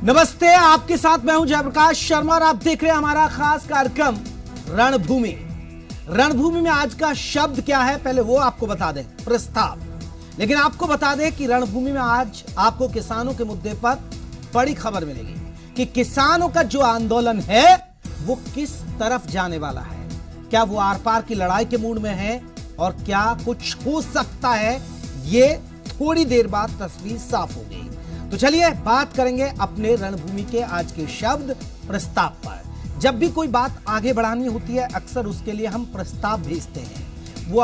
नमस्ते, आपके साथ मैं हूं जयप्रकाश शर्मा और आप देख रहे हैं हमारा खास कार्यक्रम रणभूमि। रणभूमि में आज का शब्द क्या है, पहले वो आपको बता दें, प्रस्ताव। लेकिन आपको बता दें कि रणभूमि में आज आपको किसानों के मुद्दे पर बड़ी खबर मिलेगी कि किसानों का जो आंदोलन है वो किस तरफ जाने वाला है। क्या वो आर पार की लड़ाई के मूड में है और क्या कुछ हो सकता है, ये थोड़ी देर बाद तस्वीर साफ हो गई। तो चलिए बात करेंगे अपने रणभूमि के आज के शब्द प्रस्ताव पर। जब भी कोई बात आगे बढ़ानी होती है अक्सर उसके लिए हम प्रस्ताव भेजते हैं, वो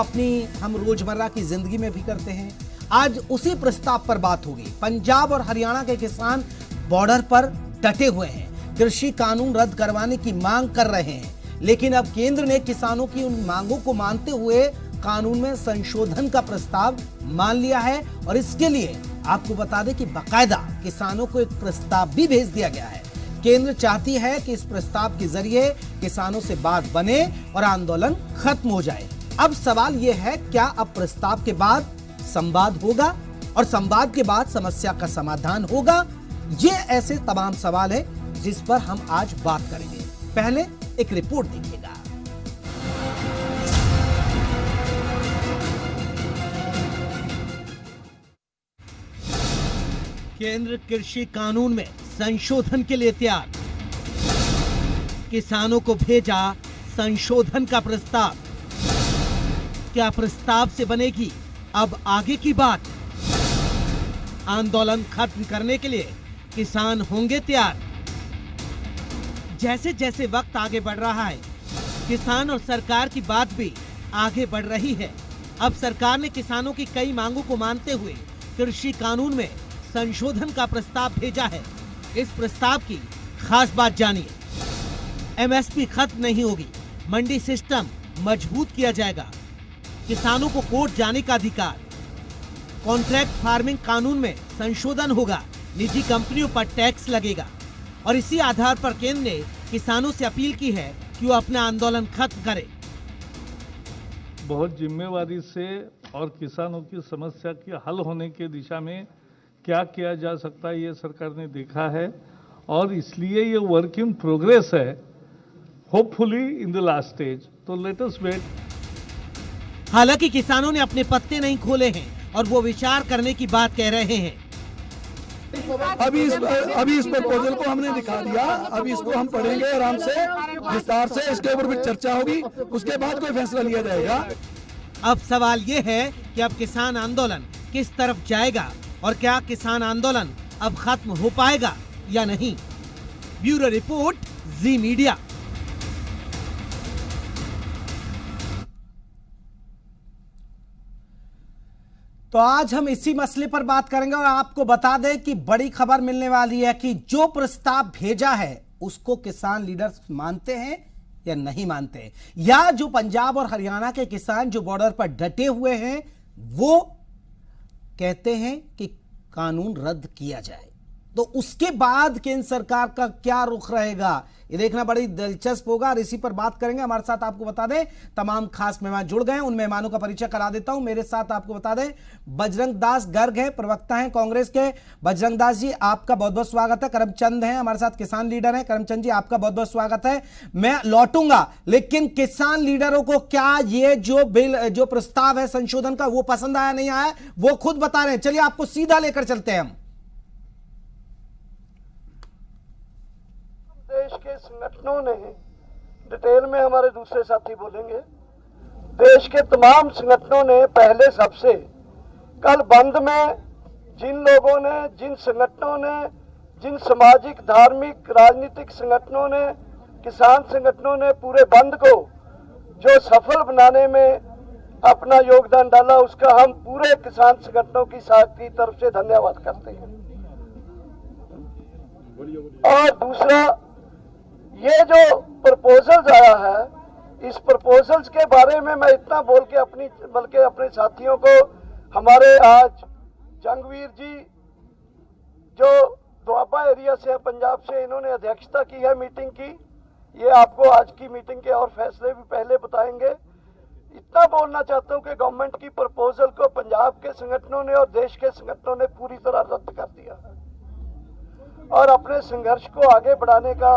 हम रोजमर्रा की जिंदगी में भी करते हैं। आज उसी प्रस्ताव पर बात होगी। पंजाब और हरियाणा के किसान बॉर्डर पर डटे हुए हैं, कृषि कानून रद्द करवाने की मांग कर रहे हैं, लेकिन अब केंद्र ने किसानों की उन मांगों को मानते हुए कानून में संशोधन का प्रस्ताव मान लिया है। और इसके लिए आपको बता दें कि बाकायदा किसानों को एक प्रस्ताव भी भेज दिया गया है। केंद्र चाहती है कि इस प्रस्ताव के जरिए किसानों से बात बने और आंदोलन खत्म हो जाए। अब सवाल यह है, क्या अब प्रस्ताव के बाद संवाद होगा और संवाद के बाद समस्या का समाधान होगा? ये ऐसे तमाम सवाल है जिस पर हम आज बात करेंगे। पहले एक रिपोर्ट देखिएगा। केंद्र कृषि कानून में संशोधन के लिए तैयार, किसानों को भेजा संशोधन का प्रस्ताव। क्या प्रस्ताव से बनेगी अब आगे की बात? आंदोलन खत्म करने के लिए किसान होंगे तैयार। जैसे जैसे वक्त आगे बढ़ रहा है, किसान और सरकार की बात भी आगे बढ़ रही है। अब सरकार ने किसानों की कई मांगों को मानते हुए कृषि कानून में संशोधन का प्रस्ताव भेजा है। इस प्रस्ताव की खास बात जानिए। एमएसपी खत्म नहीं होगी, मंडी सिस्टम मजबूत किया जाएगा, किसानों को कोर्ट जाने का अधिकार, कॉन्ट्रैक्ट फार्मिंग कानून में संशोधन होगा, निजी कंपनियों पर टैक्स लगेगा। और इसी आधार पर केंद्र ने किसानों से अपील की है कि वो अपना आंदोलन खत्म करें। बहुत जिम्मेवारी से और किसानों की समस्या के हल होने की दिशा में क्या किया जा सकता है ये सरकार ने देखा है और इसलिए ये वर्क इन प्रोग्रेस है, hopefully in the last stage. तो लेट अस वेट। हालांकि किसानों ने अपने पत्ते नहीं खोले हैं और वो विचार करने की बात कह रहे हैं। अभी इस प्रपोजल को हमने दिखा दिया, अभी इसको हम पढ़ेंगे आराम से, विस्तार से, इसके ऊपर भी चर्चा होगी, उसके बाद कोई फैसला लिया जाएगा। अब सवाल ये है कि अब किसान आंदोलन किस तरफ जाएगा और क्या किसान आंदोलन अब खत्म हो पाएगा या नहीं? ब्यूरो रिपोर्ट, जी मीडिया। तो आज हम इसी मसले पर बात करेंगे और आपको बता दें कि बड़ी खबर मिलने वाली है कि जो प्रस्ताव भेजा है उसको किसान लीडर्स मानते हैं या नहीं मानते हैं, या जो पंजाब और हरियाणा के किसान जो बॉर्डर पर डटे हुए हैं वो कहते हैं कि कानून रद्द किया जाए। तो उसके बाद केंद्र सरकार का क्या रुख रहेगा, ये देखना बड़ी दिलचस्प होगा और इसी पर बात करेंगे। हमारे साथ आपको बता दें तमाम खास मेहमान जुड़ गए हैं, उन मेहमानों का परिचय करा देता हूं। मेरे साथ आपको बता दें बजरंग दास गर्ग हैं, प्रवक्ता हैं कांग्रेस के। बजरंग दास जी आपका बहुत बहुत स्वागत है। करमचंद हैं हमारे साथ, किसान लीडर हैं। करमचंद जी आपका बहुत बहुत स्वागत है। मैं लौटूंगा, लेकिन किसान लीडरों को क्या ये जो प्रस्ताव है संशोधन का वो पसंद आया नहीं आया, वो खुद बता रहे हैं। चलिए आपको सीधा लेकर चलते हैं हम। देश के संगठनों ने, डिटेल में हमारे दूसरे साथी बोलेंगे, देश के तमाम संगठनों ने पहले सबसे कल बंद में जिन लोगों ने, जिन संगठनों ने, जिन सामाजिक, धार्मिक, राजनीतिक संगठनों ने, किसान संगठनों ने पूरे बंद को जो सफल बनाने में अपना योगदान डाला, उसका हम पूरे किसान संगठनों की तरफ से धन्यवाद करते हैं। और दूसरा, ये जो प्रपोजल्स आया है, इस प्रपोजल्स के बारे में मैं इतना बोल के बल्कि अपने साथियों को, हमारे आज जंगवीर जी जो दुआबा एरिया से है, पंजाब से, इन्होंने अध्यक्षता की है मीटिंग की। ये आपको आज की मीटिंग के और फैसले भी पहले बताएंगे। इतना बोलना चाहता हूँ कि गवर्नमेंट की प्रपोजल को पंजाब के संगठनों ने और देश के संगठनों ने पूरी तरह रद्द कर दिया है। और अपने संघर्ष को आगे बढ़ाने का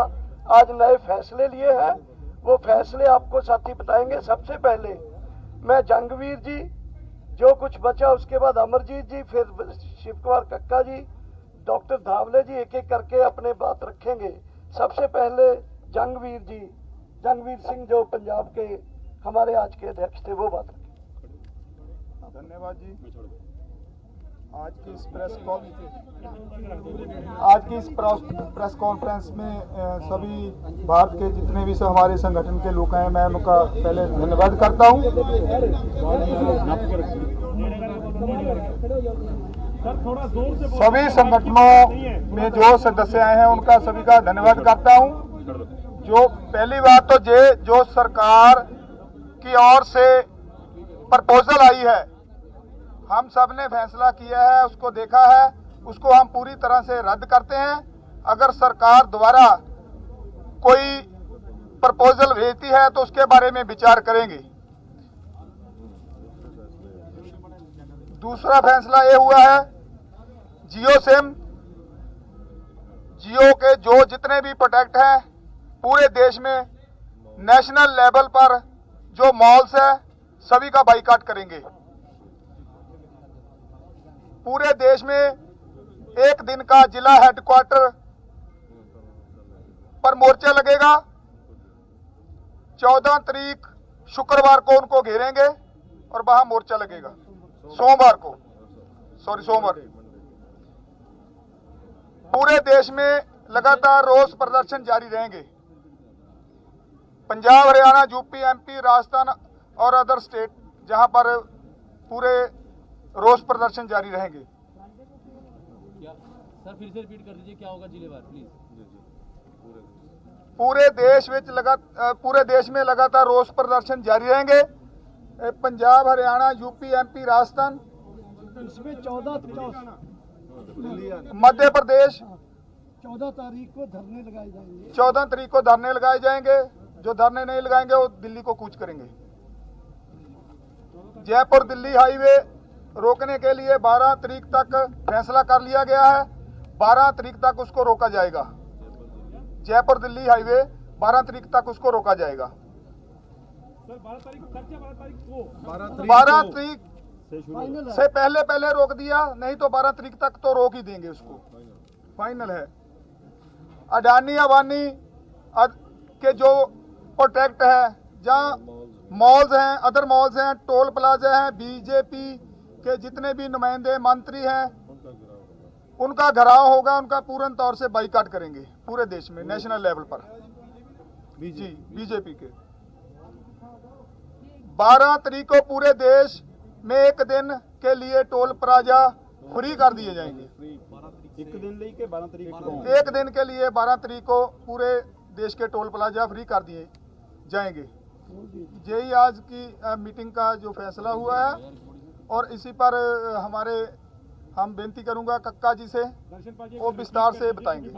आज नए फैसले लिए हैं। वो फैसले आपको साथी बताएंगे। सबसे पहले मैं जंगवीर जी, जो कुछ बचा उसके बाद अमरजीत जी, फिर शिव कुमार कक्का जी, डॉक्टर धावले जी, एक एक करके अपने बात रखेंगे। सबसे पहले जंगवीर जी, जंगवीर सिंह जो पंजाब के हमारे आज के अध्यक्ष थे, वो बात रखेंगे। धन्यवाद जी। आज की इस प्रेस कॉन्फ्रेंस में सभी भारत के जितने भी हमारे संगठन के लोग हैं, मैं उनका पहले धन्यवाद करता हूं। सभी संगठनों में जो सदस्य आए हैं उनका सभी का धन्यवाद करता हूं। जो पहली बात तो जो सरकार की ओर से प्रपोजल आई है, हम सब ने फैसला किया है, उसको देखा है, उसको हम पूरी तरह से रद्द करते हैं। अगर सरकार द्वारा कोई प्रपोजल भेजती है तो उसके बारे में विचार करेंगे। दूसरा फैसला ये हुआ है, जियो सिम, जियो के जो जितने भी प्रोडक्ट हैं पूरे देश में नेशनल लेवल पर जो मॉल्स है सभी का बाइकाट करेंगे। पूरे देश में एक दिन का जिला हेडक्वार्टर पर मोर्चा लगेगा। 14 तारीख शुक्रवार को उनको घेरेंगे और वहां मोर्चा लगेगा। सोमवार। पूरे देश में लगातार रोष प्रदर्शन जारी रहेंगे। पंजाब, हरियाणा, यूपी, एमपी, राजस्थान और अदर स्टेट जहां पर पूरे रोष प्रदर्शन जारी रहेंगे। सर फिर से रिपीट कर दीजिए, क्या होगा जिलेवार प्लीज। पूरे देश में लगातार रोष प्रदर्शन जारी रहेंगे। पंजाब, हरियाणा, यूपी, एमपी, राजस्थान, इसमें 14 मध्य प्रदेश 14 तारीख को धरने लगाए जाएंगे। 14 तारीख को धरने लगाए जाएंगे। जो धरने नहीं लगाएंगे वो दिल्ली को कूच करेंगे। जयपुर दिल्ली हाईवे रोकने के लिए 12 तारीख तक फैसला कर लिया गया है। 12 तारीख तक उसको रोका जाएगा। जयपुर दिल्ली हाईवे 12 तारीख तक उसको रोका जाएगा। 12 तारीख से पहले रोक दिया, नहीं तो 12 तारीख तक तो रोक ही देंगे उसको। फाइनल है। अडानी अंबानी के जो प्रोटेक्ट है, जहाँ मॉल्स हैं, अदर मॉल्स हैं, टोल प्लाजा हैं, बीजेपी के जितने भी नुमाइंदे मंत्री हैं उनका घेराव होगा। उनका पूर्ण तौर से बाइकाट करेंगे पूरे देश में नेशनल लेवल पर। बीजेपी के 12 तारीख को पूरे देश में एक दिन के लिए टोल प्लाजा फ्री कर दिए जाएंगे। एक दिन लेके 12 तारीख को, एक दिन के लिए 12 तारीख को पूरे देश के टोल प्लाजा फ्री कर दिए जाएंगे। यही आज की मीटिंग का जो फैसला हुआ है। और इसी पर हम बेनती करूंगा कक्का जी से, वो विस्तार से बताएंगे।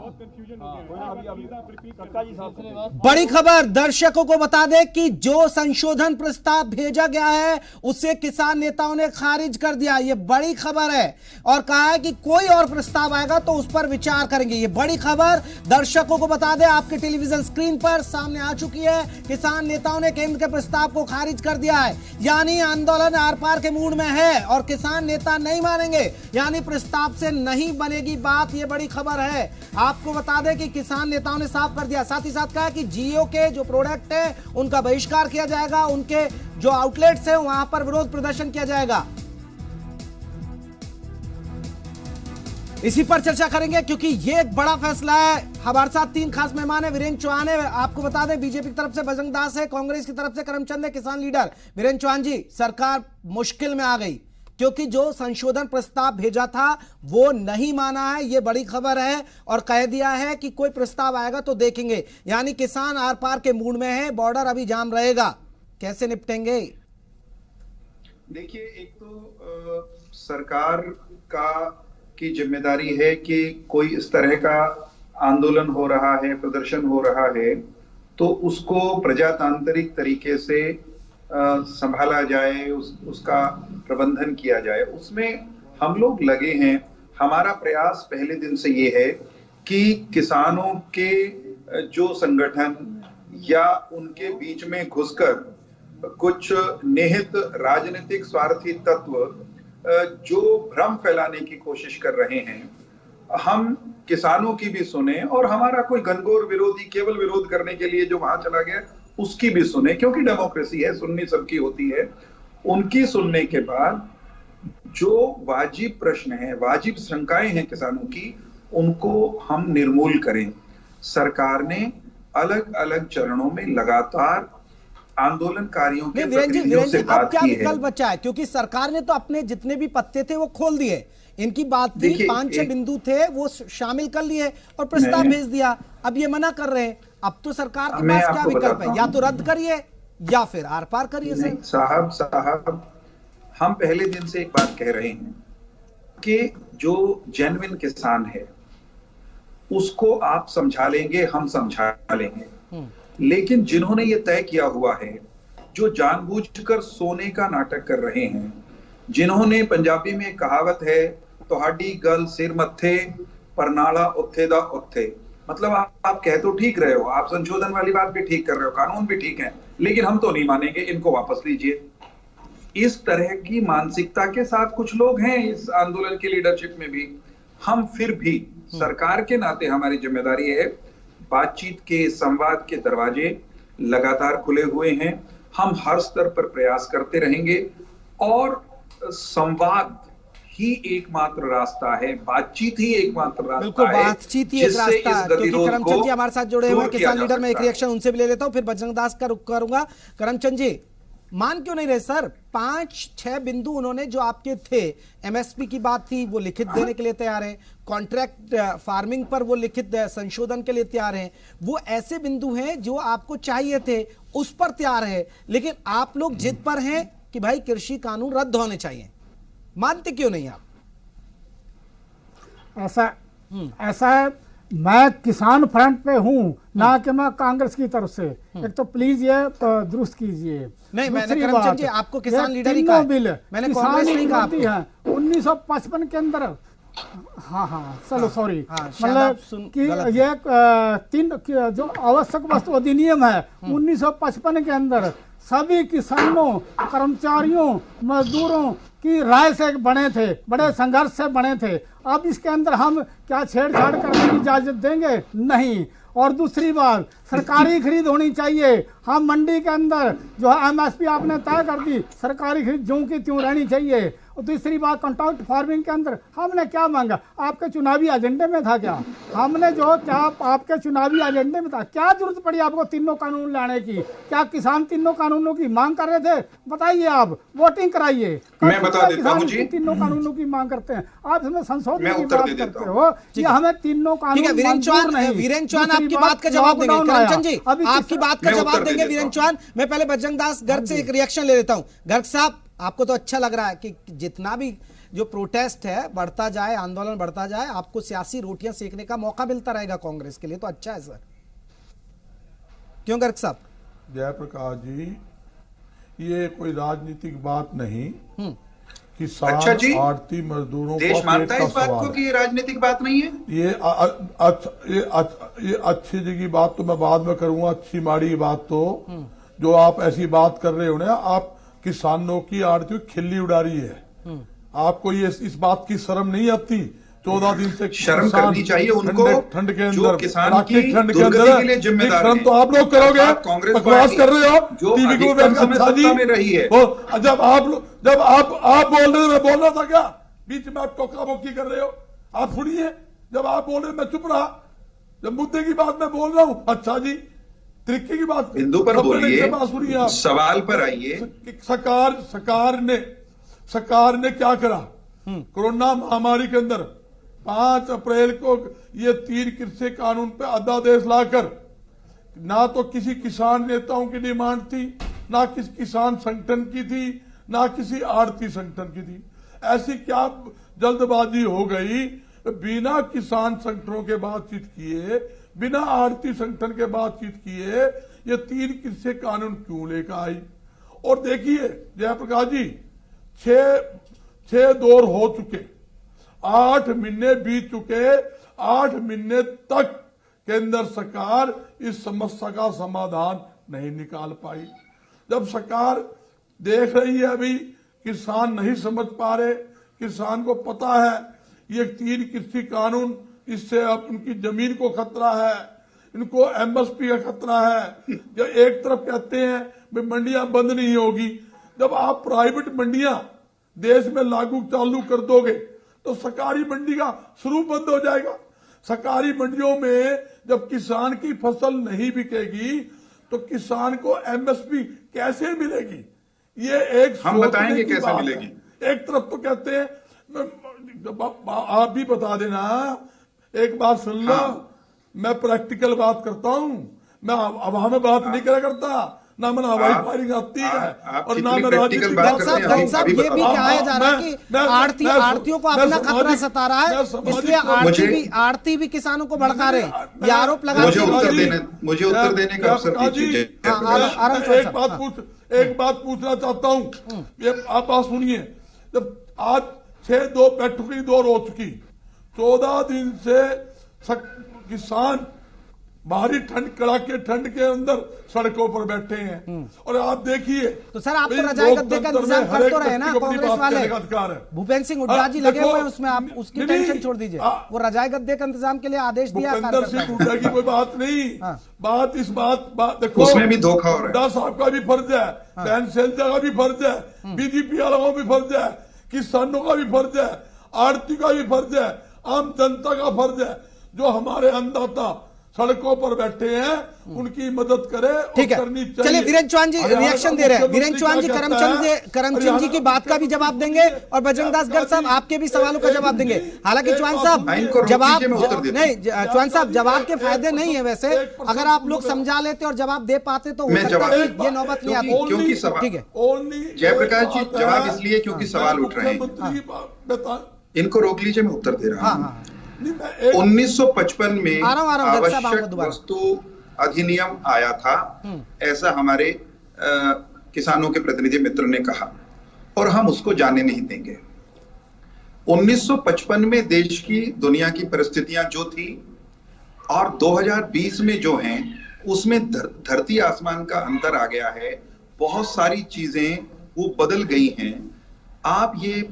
बड़ी खबर दर्शकों को बता दें कि जो संशोधन प्रस्ताव भेजा गया है उसे किसान नेताओं ने खारिज कर दिया। ये बड़ी खबर है और कहा है कि कोई और प्रस्ताव आएगा तो उस पर विचार करेंगे। ये बड़ी खबर दर्शकों को बता दें, आपके टेलीविजन स्क्रीन पर सामने आ चुकी है। किसान नेताओं ने केंद्र के प्रस्ताव को खारिज कर दिया है, यानी आंदोलन आर पार के मूड में है और किसान नेता नहीं मानेंगे, यानी प्रस्ताव से नहीं बनेगी बात। ये बड़ी खबर है। आपको बता दें कि किसान नेताओं ने साफ कर दिया। साथ ही साथ कहा कि जियो के जो प्रोडक्ट है उनका बहिष्कार किया जाएगा, उनके जो आउटलेट्स हैं वहां पर विरोध प्रदर्शन किया जाएगा। इसी पर चर्चा करेंगे क्योंकि ये एक बड़ा फैसला है। हमारे साथ 3 खास मेहमान है। वीरेंद्र चौहान है, आपको बता दें बीजेपी की तरफ से बजरंग दास है, कांग्रेस की तरफ से करमचंद है, किसान लीडर। वीरेंद्र चौहान जी, सरकार मुश्किल में आ गई क्योंकि जो संशोधन प्रस्ताव भेजा था वो नहीं माना है। ये बड़ी खबर है और कह दिया है कि कोई प्रस्ताव आएगा तो देखेंगे, यानी किसान आर पार के मूड में है। बॉर्डर अभी जाम रहेगा, कैसे निपटेंगे? देखिए, एक तो सरकार की जिम्मेदारी है कि कोई इस तरह का आंदोलन हो रहा है, प्रदर्शन हो रहा है, तो उसको प्रजातांत्रिक तरीके से संभाला जाए, उसका प्रबंधन किया जाए। उसमें हम लोग लगे हैं। हमारा प्रयास पहले दिन से ये है कि किसानों के जो संगठन या उनके बीच में घुसकर कुछ निहित राजनीतिक स्वार्थी तत्व जो भ्रम फैलाने की कोशिश कर रहे हैं, हम किसानों की भी सुने और हमारा कोई घनघोर विरोधी केवल विरोध करने के लिए जो वहां चला गया उसकी भी सुने, क्योंकि डेमोक्रेसी है, सुननी सबकी होती है। उनकी सुनने के बाद जो वाजिब प्रश्न है, वाजिब शंकाएं हैं किसानों की, उनको हम निर्मूल करें। सरकार ने अलग अलग चरणों में लगातार आंदोलनकारियों के प्रतिनिधियों से बात क्या की है। विकल्प बचा है? क्योंकि सरकार ने तो अपने जितने भी पत्ते थे वो खोल दिए, इनकी बात थी 5-6 बिंदु थे वो शामिल कर लिए और प्रस्ताव भेज दिया। अब ये मना कर रहे हैं। अब तो सरकार के पास क्या विकल्प है? या तो रद्द करिए या फिर आर पार करिए। साहब हम पहले दिन से एक बात कह रहे हैं कि जो जेन्युइन किसान है उसको आप समझा लेंगे, हम समझा लेंगे, लेकिन जिन्होंने ये तय किया हुआ है, जो जानबूझकर सोने का नाटक कर रहे हैं, जिन्होंने, पंजाबी में एक कहावत है, तोहाडी गल सिर मत्थे परनाला उत्थे दा उत्थे, मतलब आप कह तो ठीक रहे हो, आप संशोधन वाली बात भी ठीक कर रहे हो, कानून भी ठीक है, लेकिन हम तो नहीं मानेंगे, इनको वापस लीजिए। इस तरह की मानसिकता के साथ कुछ लोग हैं इस आंदोलन की लीडरशिप में भी। हम फिर भी सरकार के नाते हमारी जिम्मेदारी है, बातचीत के, संवाद के दरवाजे लगातार खुले हुए हैं। हम हर स्तर पर प्रयास करते रहेंगे और संवाद ही एकमात्र रास्ता है, बातचीत ही एकमात्र रास्ता है। बिल्कुल, बातचीत ही एक रास्ता है। क्योंकि करमचंद जी हमारे साथ जुड़े हुए हैं, किसान लीडर में एक रिएक्शन उनसे भी ले लेता हूं, फिर बजरंग दास का रुख करूंगा। करमचंद जी, मान क्यों नहीं रहे सर? 5-6 बिंदु उन्होंने जो आपके थे, एमएसपी की बात थी वो लिखित देने के लिए तैयार है, कॉन्ट्रैक्ट फार्मिंग पर वो लिखित संशोधन के लिए तैयार हैं, वो ऐसे बिंदु हैं जो आपको चाहिए थे उस पर तैयार है, लेकिन आप लोग जिद पर हैं कि भाई कृषि कानून रद्द होने चाहिए। मानते क्यों नहीं आप? ऐसा है, मैं किसान फ्रंट पे हूं, ना कि मैं कांग्रेस की तरफ से। एक तो प्लीज ये दुरुस्त कीजिए। नहीं, मैंने करमचंद जी आपको किसान लीडर ही कहा, बिल मैंने कांग्रेस नहीं कहा आपको। 1955 के अंदर, हाँ चलो सॉरी, मतलब कि ये 3 जो आवश्यक वस्तु अधिनियम है 1955 के अंदर सभी किसानों, कर्मचारियों, मजदूरों की राय से बने थे, बड़े संघर्ष से बने थे। अब इसके अंदर हम क्या छेड़छाड़ करने की इजाजत देंगे? नहीं। और दूसरी बात, सरकारी खरीद होनी चाहिए। हम मंडी के अंदर जो है एमएसपी आपने तय कर दी, सरकारी खरीद ज्यों की त्यों रहनी चाहिए। और दूसरी बात, कॉन्ट्रैक्ट फार्मिंग के अंदर हमने क्या मांगा? आपके चुनावी एजेंडे में था क्या? हमने जो क्या आपके चुनावी एजेंडे में था? क्या जरूरत पड़ी आपको तीनों कानून लाने की? क्या किसान तीनों कानूनों की मांग कर रहे थे? बताइए, आप वोटिंग कराइए। मैं बता देता हूं जी, तीनों कानूनों की मांग करते हैं, आप हमें संशोधन की बात करते हो। ये हमें तीनों कानून वीरेंद्र चौहान आपकी बात का जवाब देंगे। करमचंद जी आपकी बात का जवाब देंगे वीरेंद्र चौहान। मैं पहले बजरंग दास गर्ग से एक रिएक्शन ले लेता हूं। गर्ग साहब, आपको तो अच्छा लग रहा है कि जितना भी जो प्रोटेस्ट है बढ़ता जाए, आंदोलन बढ़ता जाए, आपको सियासी रोटियां सेकने का मौका मिलता रहेगा कांग्रेस के लिए, तो अच्छा है सर। क्यों गर्ग साहब? जयप्रकाश जी, ये कोई राजनीतिक बात नहीं। किसान, अच्छा जी, आड़ती, मजदूरों देश मानता है इस बात को कि ये राजनीतिक बात नहीं है। ये अच्छी जगह बात तो मैं बाद में करूंगा, अच्छी माड़ी बात तो जो आप ऐसी बात कर रहे हो ना, आप किसानों की आड़ती खिल्ली उड़ा रही है। आपको ये इस बात की शर्म नहीं आती? 14 दिन से शर्म करनी चाहिए उनको, ठंड के जो अंदर, किसान की ठंड के दुर्गति के लिए जिम्मेदार शर्म तो आप लोग करोगे, बकवास कर रहे हो जो टीवी को। अच्छा जी, में रही है, जब आप बोल रहे हो, मैं बोल रहा था क्या? बीच में आप टोका बोकी कर रहे हो, आप सुनिए। जब आप बोल रहे मैं चुप रहा, जब मुद्दे की बात मैं बोल रहा हूँ। अच्छा जी, तरीके की बात बिंदु पर बोलिए, सुनिए, सवाल पर आइए। सरकार ने क्या करा? कोरोना महामारी के अंदर 5 अप्रैल को ये 3 कृषि कानून पे अध्यादेश लाकर, ना तो किसी किसान नेताओं की डिमांड थी, ना किसी किसान संगठन की थी, ना किसी आड़ती संगठन की थी। ऐसी क्या जल्दबाजी हो गई? बिना किसान संगठनों के बातचीत किए, बिना आड़ती संगठन के बातचीत किए ये 3 कृषि कानून क्यों लेकर आई? और देखिए जयप्रकाश जी, 6 दौर हो चुके, 8 महीने बीत चुके, 8 महीने तक केंद्र सरकार इस समस्या का समाधान नहीं निकाल पाई। जब सरकार देख रही है अभी किसान नहीं समझ पा रहे, किसान को पता है ये 3 कृषि कानून, इससे अब उनकी जमीन को खतरा है, इनको एमएसपी का खतरा है। जब एक तरफ कहते हैं भाई मंडियां बंद नहीं होगी, जब आप प्राइवेट मंडियां देश में लागू चालू कर दोगे तो सरकारी मंडी का स्वरूप बंद हो जाएगा। सरकारी मंडियों में जब किसान की फसल नहीं बिकेगी तो किसान को एमएसपी कैसे मिलेगी? ये एक हम बताएंगे कैसे मिलेगी। एक तरफ तो कहते हैं, आप भी बता देना, एक बात सुन लो। मैं प्रैक्टिकल बात करता हूँ, मैं हवा में बात नहीं करा करता, ना मैंने हवाई फायरिंग आती है और ना मैं राजनीतिक बात करते हैं। साहब ये भी कहा जा रहा है कि आड़तियों को अपना खतरा सता रहा है, इसलिए आड़ती भी किसानों को भड़का रहे हैं, ये आरोप लगा। मुझे उत्तर देने का अवसर दीजिए। एक बात पूछना चाहता हूँ, ये आप बात सुनिए। जब आज 6 बैठकें 2 हो चुकी, 14 दिन से किसान भारी ठंड, कड़ाके ठंड के अंदर सड़कों पर बैठे हैं। और आप देखिए तो सर आप तो रजाई गद्दे का इंतजाम कर तो रहे ना, कांग्रेस वाले भूपेंद्र सिंह हुड्डा जी लगे हुए हैं उसमें, आप उसकी टेंशन छोड़ दीजिए। वो रजाई गद्दे का इंतजाम के लिए आदेश दिया। भूपेंद्र सिंह हुड्डा की कोई बात नहीं, बात देखो, उसमें भी धोखा हो रहा है। हुड्डा साहब का भी फर्ज है, बहन सैलजा का भी फर्ज है, बीजेपी वालों का भी फर्ज है, किसानों का भी फर्ज है, आड़ती का भी फर्ज है, आम जनता का फर्ज है। जो हमारे अन्नदाता सड़कों पर बैठे हैं उनकी मदद करे। ठीक है, चलिए वीरेंद्र चौहान जी रिएक्शन दे रहे हैं। वीरेंद्र चौहान जी करमचंद जी की बात का भी जवाब देंगे और बजरंग दास गर्ग साहब आपके भी सवालों का जवाब देंगे। हालांकि चौहान साहब जवाब नहीं, चौहान साहब जवाब के फायदे नहीं है वैसे, अगर आप लोग समझा लेते और जवाब दे पाते तो ये नौबत नहीं आती। क्योंकि ठीक है जयप्रकाश जी, जवाब इसलिए क्योंकि सवाल उठ रहे हैं, इनको रोक लीजिए, मैं उत्तर दे रहा हूँ। 1955 में आवश्यक वस्तु अधिनियम आया था, ऐसा हमारे किसानों के प्रतिनिधि मित्र ने कहा, और हम उसको जाने नहीं देंगे। 1955 में देश की, दुनिया की परिस्थितियां जो थी और 2020 में जो हैं, उसमें धरती आसमान का अंतर आ गया है। बहुत सारी चीजें वो बदल गई हैं। आप ये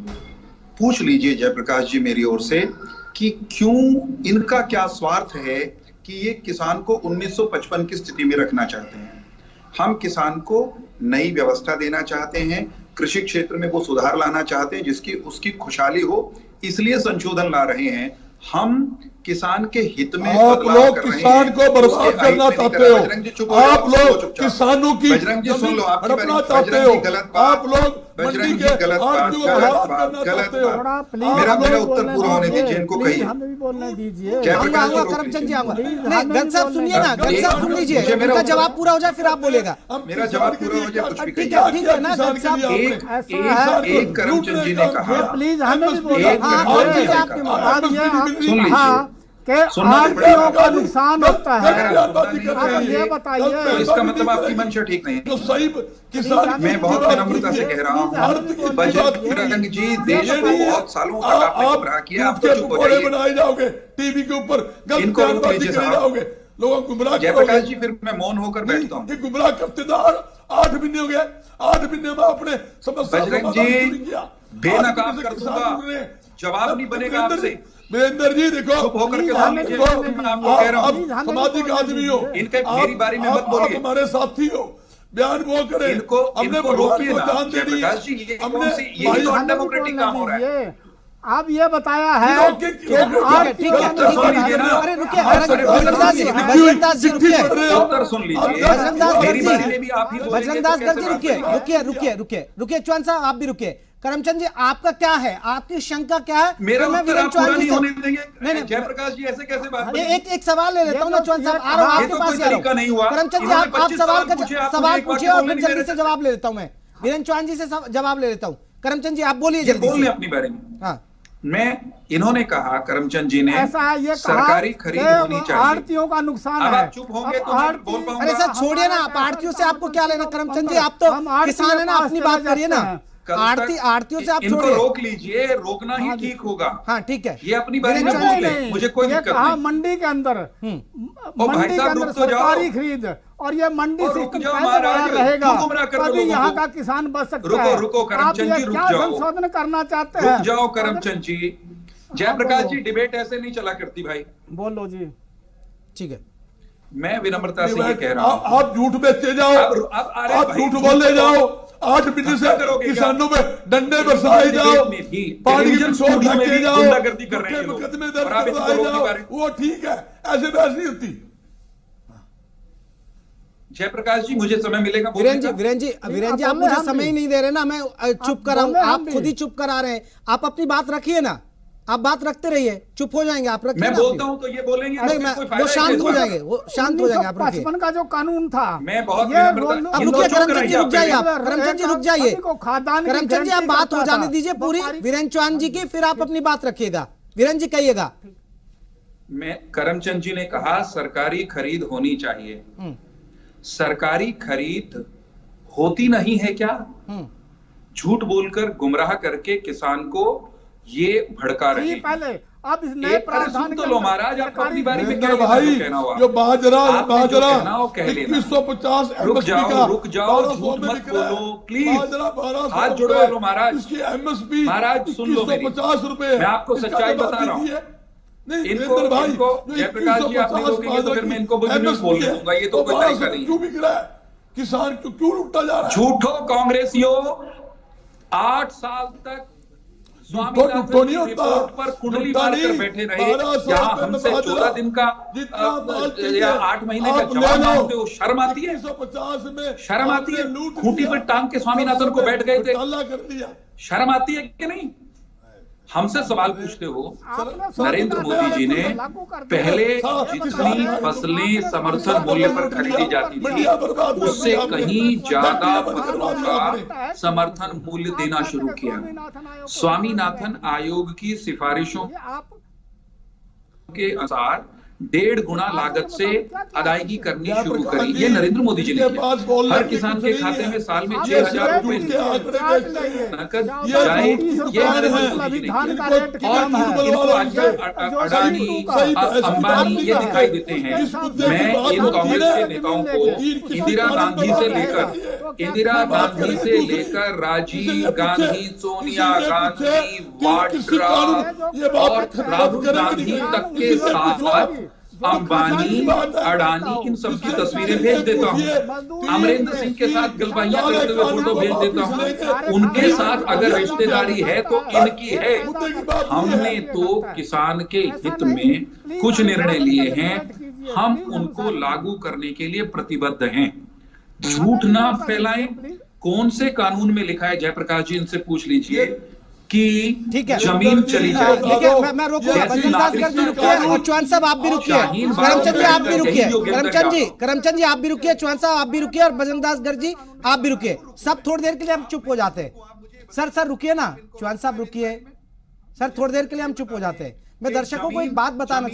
पूछ लीजिए जयप्रकाश जी मेरी ओर से कि क्यों, इनका क्या स्वार्थ है कि ये किसान को 1955 की स्थिति में रखना चाहते हैं। हम किसान को नई व्यवस्था देना चाहते हैं, कृषि क्षेत्र में वो सुधार लाना चाहते हैं जिसकी उसकी खुशहाली हो, इसलिए संशोधन ला रहे हैं। हम किसान के हित में आप लोग किसान को बर्बाद करना चाहते हो, आप लोग किसानों की बजरंग जी सुन लो, हड़पना चाहते हो, आप लोग बजरंग जी गलत बात, मेरा उत्तर पूरा होने दीजिए, इनको कहिए। करमचंद जी आऊंगा, नहीं गंज साहब सुनिए ना, गंज साहब सुन लीजिए, मेरा जवाब पूरा हो जाए फिर आप बोलेगा। मेरा जवाब पूरा हो जाए, कुछ भी ठीक है ना गंज साहब। एक करमचंद जी ने कहा, प्लीज हमें भी बोलिए, सुन लीजिए, आड़तियों का नुकसान होता है, आप ये बताइए। तो इसका मतलब आपकी मंशा ठीक नहीं है। सही किसान, मैं बहुत विनम्रता से कह रहा हूँ, बजरंग जी देश को बहुत सालों तक आपने गुमराह किया, आप तो चुप हो जाइए। बनाए जाओगे टीवी के ऊपर, इनको रोक लीजिए साहब। लोगों को गुमराह जयप्रकाश जी, फिर मैं मौन होकर बैठता हूँ। ये गुमराह करते थे, 8 महीने हो गए, 8 महीने में आपने समस्या बजरंग जी बेनकाब कर दूंगा, जवाब नहीं बनेगा आपसे। वीरेंद्र जी देखो, चुप होकर के सुन लीजिए, मैं आपको कह रहा हूँ, सामाजिक आदमी हो, इनके मेरी बारी में मत बोलिए, हमारे साथी हो, बयान वो करें, इनको रोकिए ना जयप्रकाश जी, ये कौन सी, यही तो अनडेमोक्रेटिक काम हो रहा है। आप ये बताया है कि ठीक है, अरे रुकिए बजरंग दास जी रुकिए, उत्तर सुन लीजिए, बजरंग दास गर्ग जी रुकिए, चौहान साहब आप भी रुकिए। करमचंद जी आपका क्या है, आपकी शंका क्या है? मेरा उत्तर आप पूरा नहीं होने देंगे। नहीं जयप्रकाश जी ऐसे कैसे बात, एक सवाल ले लेता हूँ ना चौहान साहब, आ रहा हूँ आपके पास। करमचंद जी आप सवाल पूछिए और फिर जल्दी से जवाब ले लेता हूँ मैं, वीरेंद्र चौहान जी से जवाब ले लेता हूँ। करमचंद जी आप बोलिए जल्दी से अपनी बारे में। हाँ, मैं, इन्होंने कहा, करमचंद जी ने, ऐसा ये सरकारी खरीद होनी चाहिए, आड़तियों का नुकसान है। आप चुप होंगे तो मैं बोल पाऊंगा। अरे सर छोड़िए ना, आप आड़तियों से आपको क्या लेना? करमचंद जी आप तो किसान है ना, अपनी बात करिए ना। आड़तियों से आप इनको छोड़िए, रोक लीजिए, रोकना ही ठीक होगा। हाँ ठीक है, ये अपनी बारे में बोल ले, मुझे कोई दिक्कत नहीं। मंडी के अंदर, भाई साहब रुक तो जाओ, सरकारी खरीद और ये मंडी रुक जाओ महाराज, रहेगा, तभी यहाँ का किसान बच सकता है। रुको करमचंद जी, रुक जाओ, संशोधन करना चाहते हैं? रुक जाओ करमचंद जी। जयप्रकाश जी, डिबेट ऐसे नहीं चला करती भाई। बोलो जी। ठीक है, मैं विनम्रता से ये कह रहा हूँ, आप झूठ बेचते जाओ, आप झूठ बोले जाओ, 8 बजे से किसानों में डंडे बरसाए जाओ, पानी की शोध लगे जाओ, मुकदमे दर्ज करवाए जाओ, वो ठीक है, ऐसे बहस नहीं होती। जयप्रकाश जी, मुझे समय मिलेगा। वीरेन जी आप मुझे समय ही नहीं दे रहे ना, मैं चुप कर रहा हूँ, आप खुद ही चुप करा रहे हैं। आप अपनी बात रखिए ना, आप बात रखते रहिए, चुप हो जाएंगे आप। रखिए, मैं बोलता हूँ तो ये बोलेंगे, वो शांत हो जाएंगे, वो शांत हो जाएंगे। आप रखिए। 1955 का जो कानून था, मैं बहुत अब रुकिए करमचंद जी, रुक जाइए आप, करमचंद जी रुक जाइए, करमचंद जी आप बात हो जाने दीजिए पूरी वीरेन चौहान जी की, फिर आप अपनी बात रखिएगा। वीरेन जी कहिएगा। मैं, करमचंद जी ने कहा सरकारी खरीद होनी चाहिए, सरकारी खरीद होती नहीं है क्या? झूठ बोलकर गुमराह करके किसान को ये भड़का रहे हैं। पहले अब इस नए प्रावधान तो लो महाराज, आप अपनी बारी में क्या भाई, जो बाजरा 2150 रुक जाओ, झूठ मत बोलो प्लीज, हाथ जुड़वा लो महाराज। इसकी एमएसपी महाराज सुन लो, 2150 रुपए, मैं आपको सच्चाई बता रहा हूँ। इनको जयप्रकाश जी आप नहीं रोकेंगे तो फिर मैं इनको नहीं बोलने दूंगा, ये तो कोई तरीका नहीं। क्यों बिक रहा है किसान, क्यों लुटा जा रहा है? झूठो कांग्रेसियों, 8 साल तक स्वामीनाथन की रिपोर्ट पर कुंडली मारकर बैठे रहे, यहाँ हमसे 14 दिन का या 8 महीने का जवाब मांगते हो। शर्म आती है? शर्म आती है? खूंटी पर टांग के स्वामीनाथन को बैठ गए थे, शर्म आती है कि नहीं? हमसे सवाल पूछते हो। नरेंद्र मोदी जी ने पहले जितनी फसलें समर्थन मूल्य पर खरीदी जाती थी, उससे कहीं ज्यादा फसलों का समर्थन मूल्य देना शुरू किया। स्वामीनाथन आयोग की सिफारिशों के अनुसार 1.5 गुना लागत से अदायगी करनी शुरू करी। ये नरेंद्र मोदी जी ने किया। हर किसान के खाते में साल में 6,000 रुपए नकद जाए, ये नरेंद्र मोदी जी ने किया। और इनको आज अडानी, अंबानी ये दिखाई देते हैं। मैं इन कांग्रेस के नेताओं को इंदिरा गांधी से लेकर राजीव गांधी, सोनिया गांधी, वाड्रा और राहुल गांधी तक के साथ अंबानी, अडानी, इन सबकी तस्वीरें भेज देता हूँ। अमरिंदर सिंह के साथ गलबाइयां करते हुए फोटो भेज देता हूँ। उनके साथ अगर रिश्तेदारी है तो इनकी है। हमने तो किसान के हित में कुछ निर्णय लिए हैं, हम उनको लागू करने के लिए प्रतिबद्ध हैं। झूठ ना फैलाएं। कौन से कानून में लिखा है, जयप्रकाश जी इनसे पूछ लीजिए कि ठीक है, जमीन चली जाएगी। ठीक है, मैं रोकूंगा। बजरंगदास गर्ग जी रुकिए, और चौहान साहब आप भी रुकिए, करमचंद जी आप भी रुकिए, करमचंद जी आप भी रुकिए, चौहान साहब आप भी रुकिए, और बजरंगदास गर्ग जी आप भी रुकिए। सब थोड़ी देर के लिए हम चुप हो जाते हैं। सर रुकिए ना, चौहान साहब रुकिए सर, थोड़ी देर के लिए हम चुप हो जाते हैं। मैं दर्शकों को एक बात बताना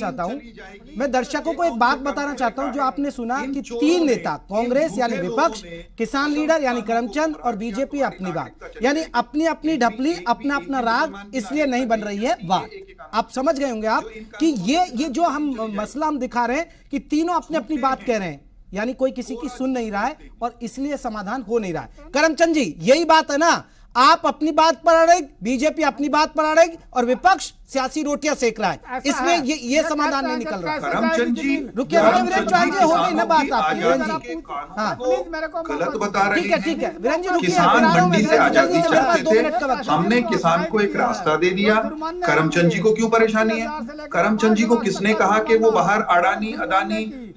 चाहता हूं, जो आपने सुना कि 3 नेता, कांग्रेस यानी विपक्ष, किसान लीडर यानी करमचंद और बीजेपी अपनी बात, यानी अपनी अपनी ढपली, अपना अपना राग, इसलिए नहीं बन रही है बात। आप समझ गए होंगे आप कि ये जो हम मसला हम दिखा रहे हैं कि तीनों अपनी अपनी बात कह रहे हैं, यानी कोई किसी की सुन नहीं रहा है और इसलिए समाधान हो नहीं रहा है। करमचंद जी यही बात है ना, आप अपनी बात पर अड़ेग, बीजेपी अपनी बात पर अड़ेग और विपक्ष सियासी रोटियां सेक रहा है, इसमें ये समाधान नहीं निकल रहा। करमचंद जी रुकिए, वीरेन चौहान जी हो गई ना बात आपकी। हाँ गलत बता रहे हैं। ठीक है वीरेन जी रुकिए, किसान मंडी से आजादी चाहते थे, हमने किसान को एक रास्ता दे दिया। करमचंद जी को क्यों परेशानी है? करमचंद जी को किसने कहा कि वो बाहर अडानी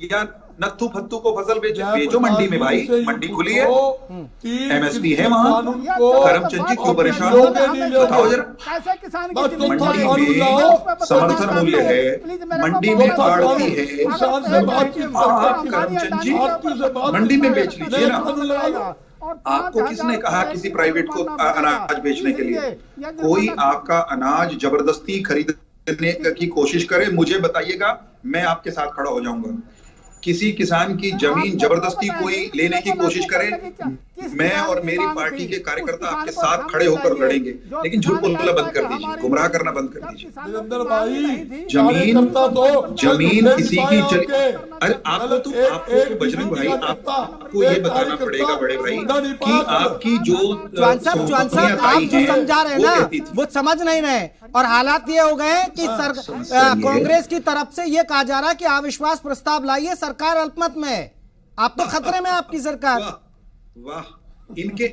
या नत्थू फत्तू को फसल बेचो मंडी में? भाई मंडी खुली है, एमएसपी है वहां, करमचंद जी क्यों परेशान हो? बताओ जरा। मंडी में समर्थन मूल्य है, मंडी में आड़ती है, आप करमचंद जी मंडी में बेच लीजिए ना। आपको किसने कहा किसी प्राइवेट को अनाज बेचने के लिए? कोई आपका अनाज जबरदस्ती खरीदने की कोशिश करे, मुझे बताइएगा, मैं आपके साथ खड़ा हो जाऊंगा। किसी किसान की जमीन जबरदस्ती कोई लेने की कोशिश करे, मैं और मेरी पार्टी के कार्यकर्ता आपके साथ खड़े होकर लड़ेंगे, लेकिन झूठ बोलना बंद कर दीजिए, गुमराह करना बंद कर दीजिए। जमीन किसी की अरे आपको बजरंग भाई, आपको ये बताना पड़ेगा बड़े भाई कि आपकी जो चौहान साहब आप जो समझा रहे हैं ना वो समझ नहीं रहे, और हालात ये हो गए कि कांग्रेस की तरफ से ये कहा जा रहा है कि अविश्वास प्रस्ताव लाइए, सरकार अल्पमत में है। आप तो खतरे में आपकी सरकार। वाह, इनके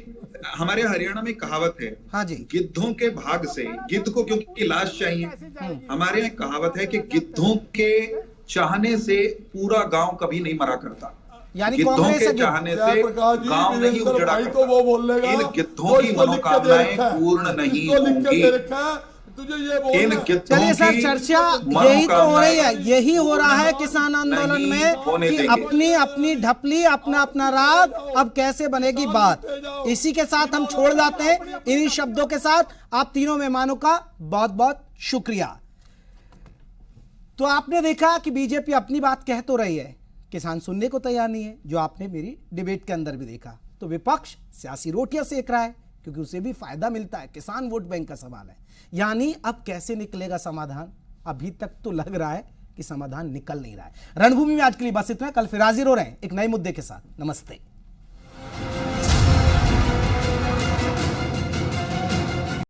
हमारे हरियाणा में कहावत है, हाँ जी, गिद्धों के भाग से गिद्ध को क्योंकि लाश चाहिए, हमारे यहाँ कहावत है कि गिद्धों के चाहने से पूरा गांव कभी नहीं मरा करता, यानी गिद्धों के चाहने से गांव नहीं उजड़ा करता। इन गिद्धों की मनोकामनाएं पूर्ण नहीं होंगी। चलिए सर, चर्चा यही तो हो रही है, यही हो रहा है किसान आंदोलन में कि अपनी अपनी ढपली, अपना अपना राग, अब कैसे बनेगी बात। इसी के साथ हम छोड़ जाते हैं, इन्हीं शब्दों के साथ आप तीनों मेहमानों का बहुत बहुत शुक्रिया। तो आपने देखा कि बीजेपी अपनी बात कह तो रही है, किसान सुनने को तैयार नहीं है, जो आपने मेरी डिबेट के अंदर भी देखा। तो विपक्ष सियासी रोटियां सेक रहा है क्योंकि उसे भी फायदा मिलता है, किसान वोट बैंक का सवाल है। यानी अब कैसे निकलेगा समाधान, अभी तक तो लग रहा है कि समाधान निकल नहीं रहा है। रणभूमि में आज के लिए बस इतना, कल फिर हाजिर हो रहे हैं एक नए मुद्दे के साथ। नमस्ते।